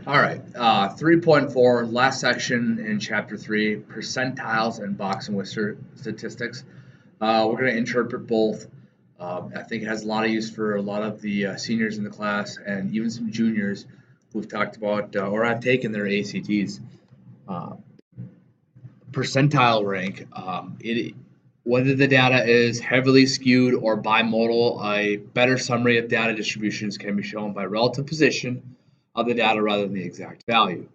All right, 3.4, last section in chapter 3, percentiles and box and whisker statistics. We're going to interpret both. I think it has a lot of use for a lot of the seniors in the class and even some juniors who've talked about or have taken their ACTs. Uh, Percentile rank, whether the data is heavily skewed or bimodal, a better summary of data distributions can be shown by relative position of the data rather than the exact value.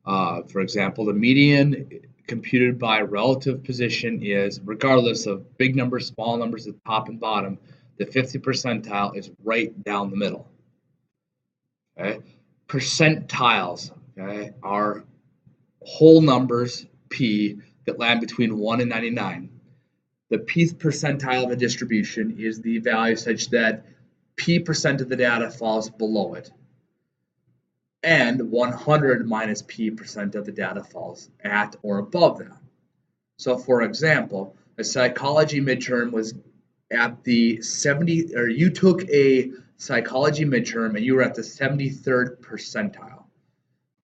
For example, the median computed by relative position is, regardless of big numbers, small numbers at the top and bottom, the 50th percentile is right down the middle. Okay? Percentiles, okay, are whole numbers, p, that land between 1 and 99. The pth percentile of a distribution is the value such that p% of the data falls below it, and 100 minus p% of the data falls at or above that. So for example, a psychology midterm was at the 70, or you took a psychology midterm and you were at the 73rd percentile.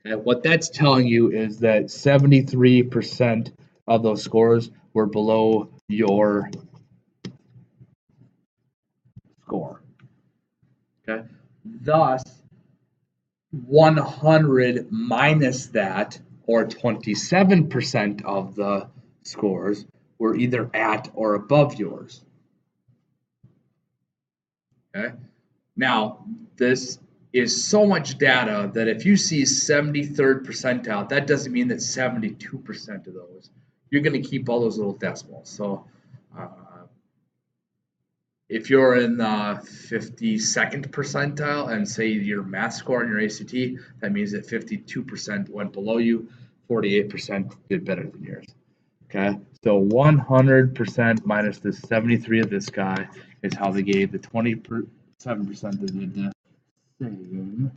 And what that's telling you is that 73% of those scores were below your score. Okay. Thus, 100 minus that, or 27% of the scores, were either at or above yours. Okay. Now, this is so much data that if you see 73rd percentile, that doesn't mean that 72% of those. You're going to keep all those little decimals. So if you're in the 52nd percentile and say your math score in your ACT, that means that 52% went below you, 48% did better than yours. Okay, so 100% minus the 73 of this guy is how they gave the 27% that did the same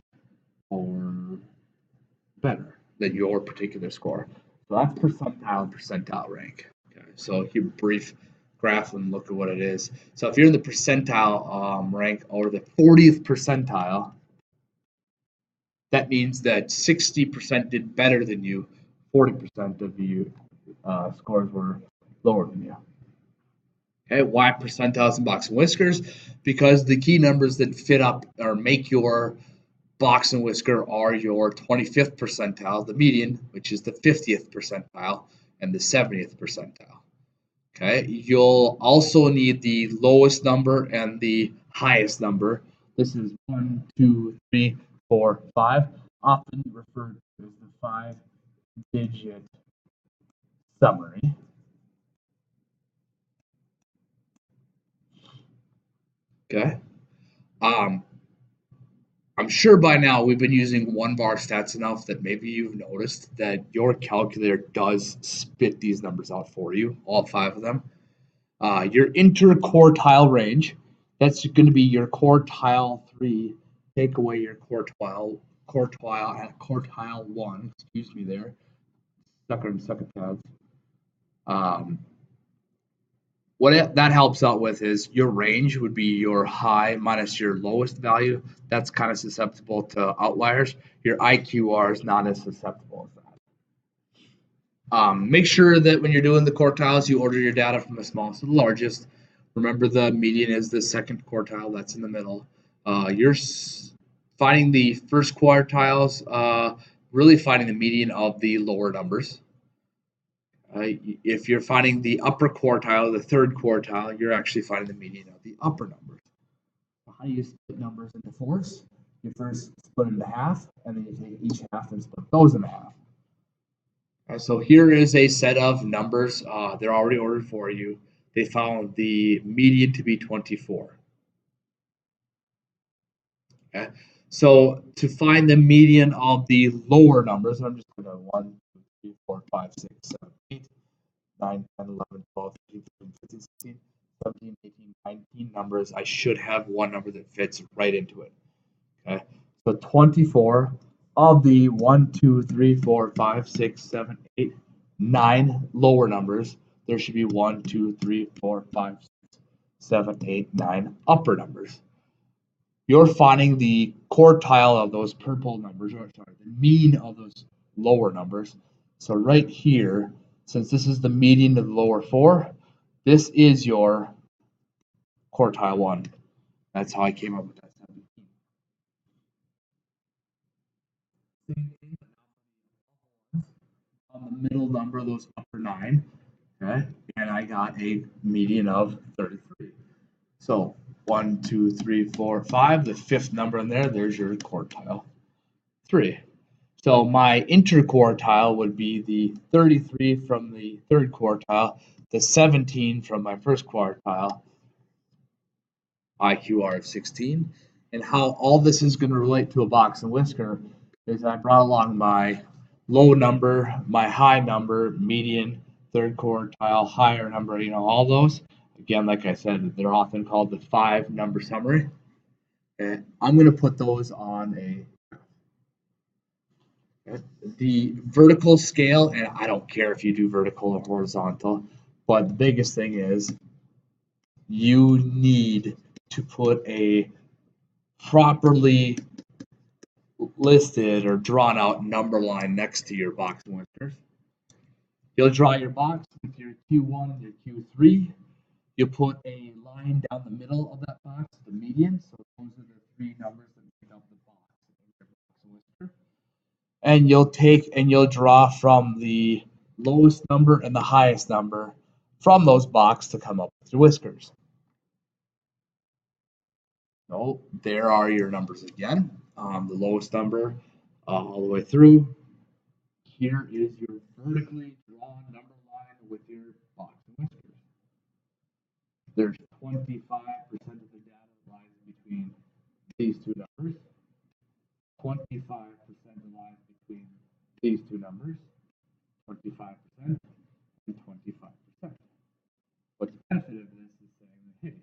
or better than your particular score. So that's percentile and percentile rank. Okay, so here, brief graph and look at what it is. So if you're in the percentile rank or the 40th percentile, that means that 60% did better than you, 40% of the scores were lower than you. Okay, why percentiles and box and whiskers? Because the key numbers that fit up or make your box and whisker are your 25th percentile, the median, which is the 50th percentile, and the 70th percentile. Okay, you'll also need the lowest number and the highest number. This is 1, 2, 3, 4, 5, often referred to as the 5-digit summary. Okay. I'm sure by now we've been using one bar stats enough that maybe you've noticed that your calculator does spit these numbers out for you, all 5 of them. Your interquartile range, that's going to be your quartile 3, take away your quartile at quartile 1, excuse me there, succotads. What that helps out with is your range would be your high minus your lowest value. That's kind of susceptible to outliers. Your IQR is not as susceptible as that. Make sure that when you're doing the quartiles, you order your data from the smallest to the largest. Remember, the median is the second quartile, that's in the middle. You're finding the first quartiles, really finding the median of the lower numbers. If you're finding the upper quartile, the third quartile, you're actually finding the median of the upper numbers. How do you split numbers into fours? You first split it into half, and then you take each half and split those into half. So here is a set of numbers. They're already ordered for you. They found the median to be 24. Okay. So to find the median of the lower numbers, I'm just going to 1, 2, 3, 4, 5, 6, 7, 8. 9, 10, 11, 12, 13, 14, 15, 16, 17, 18, 19 numbers. I should have one number that fits right into it. Okay, so 24 of the 1, 2, 3, 4, 5, 6, 7, 8, 9 lower numbers. There should be 1, 2, 3, 4, 5, 6, 7, 8, 9 upper numbers. you're finding the quartile of those purple numbers, or sorry, the mean of those lower numbers. So right here, since this is the median of the lower four, this is your quartile 1. That's how I came up with that 17. Same thing on the middle number of those upper 9, okay? And I got a median of 33. So 1, 2, 3, 4, 5, the fifth number in there, there's your quartile 3. So my interquartile would be the 33 from the third quartile, the 17 from my first quartile, IQR of 16. And how all this is going to relate to a box and whisker is I brought along my low number, my high number, median, third quartile, higher number, all those. Again, like I said, they're often called the 5-number summary. Okay, I'm going to put those on the vertical scale, and I don't care if you do vertical or horizontal, but the biggest thing is you need to put a properly listed or drawn out number line next to your box and whiskers. You'll draw your box with your Q1 and your Q3. You put a line down the middle of that box, the median. So those are the 3 numbers that make up the box and whisker. And you'll draw from the lowest number and the highest number from those boxes to come up with your whiskers. So there are your numbers again. The lowest number all the way through. Here is your vertically drawn number line with your box and whiskers. There's 25% of the data lies between these 2 numbers. 25% lies between these 2 numbers. 25% and 25%. But the benefit of this is saying, hey,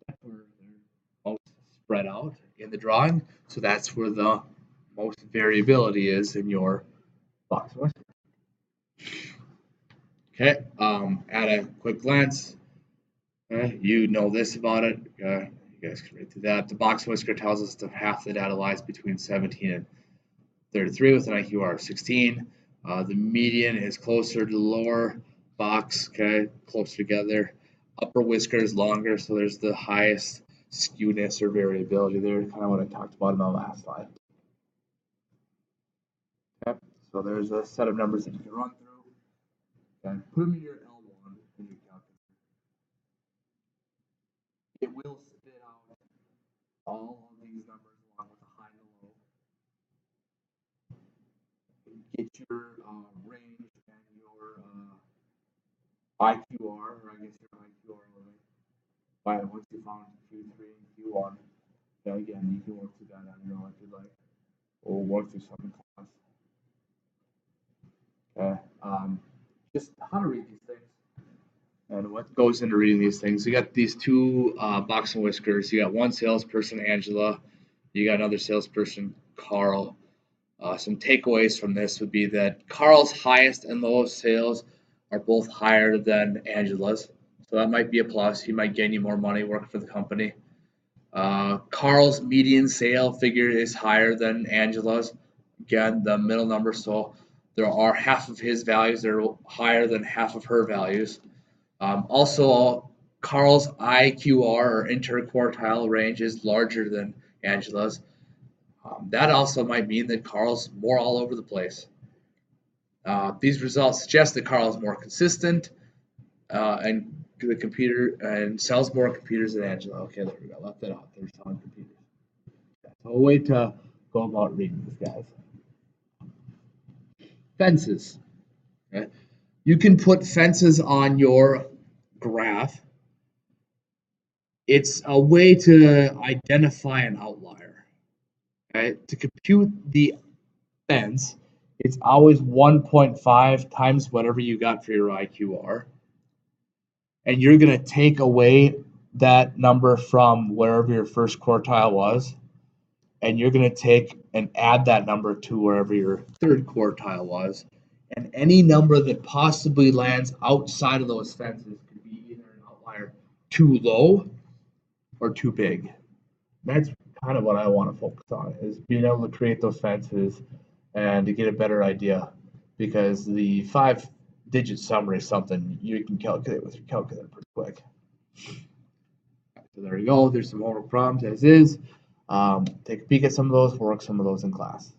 that's where they're most spread out in the drawing. So that's where the most variability is in your box whisker. Okay, at a quick glance, you know this about it. You guys can read through that. The box whisker tells us that half the data lies between 17 and 33 with an IQR of 16. The median is closer to the lower box, okay, closer together. Upper whisker is longer, so there's the highest skewness or variability there, kind of what I talked about in the last slide. Okay, so there's a set of numbers that you can run through. Okay, put them in your L1 in your calculator. It will spit out all of these numbers along with the high and low. Get your range and your IQR, or I guess your IQR limit, by once you found Q3 and Q1. Okay, again, you can work through that on your own if you'd like, or work through some class. Okay, just how to read these things and what goes into reading these things. You got these 2 box and whiskers. You got one salesperson, Angela. You got another salesperson, Carl. Some takeaways from this would be that Carl's highest and lowest sales are both higher than Angela's. So that might be a plus. He might gain you more money working for the company. Carl's median sale figure is higher than Angela's. Again, the middle number. So there are half of his values that are higher than half of her values. Also, Carl's IQR or interquartile range is larger than Angela's. That also might mean that Carl's more all over the place. These results suggest that Carl is more consistent and the computer and sells more computers than Angela. Okay, there we go. Left that out. They're selling computers. So a way to go about reading these guys. Fences. Okay. You can put fences on your graph. It's a way to identify an outlier. Okay. To compute the fence, it's always 1.5 times whatever you got for your IQR. And you're going to take away that number from wherever your first quartile was, and you're going to take and add that number to wherever your third quartile was. And any number that possibly lands outside of those fences could be either an outlier too low or too big. That's kind of what I want to focus on is being able to create those fences and to get a better idea because the 5-digit summary is something you can calculate with your calculator pretty quick. So there you go. There's some homework problems as is. Take a peek at some of those, work some of those in class.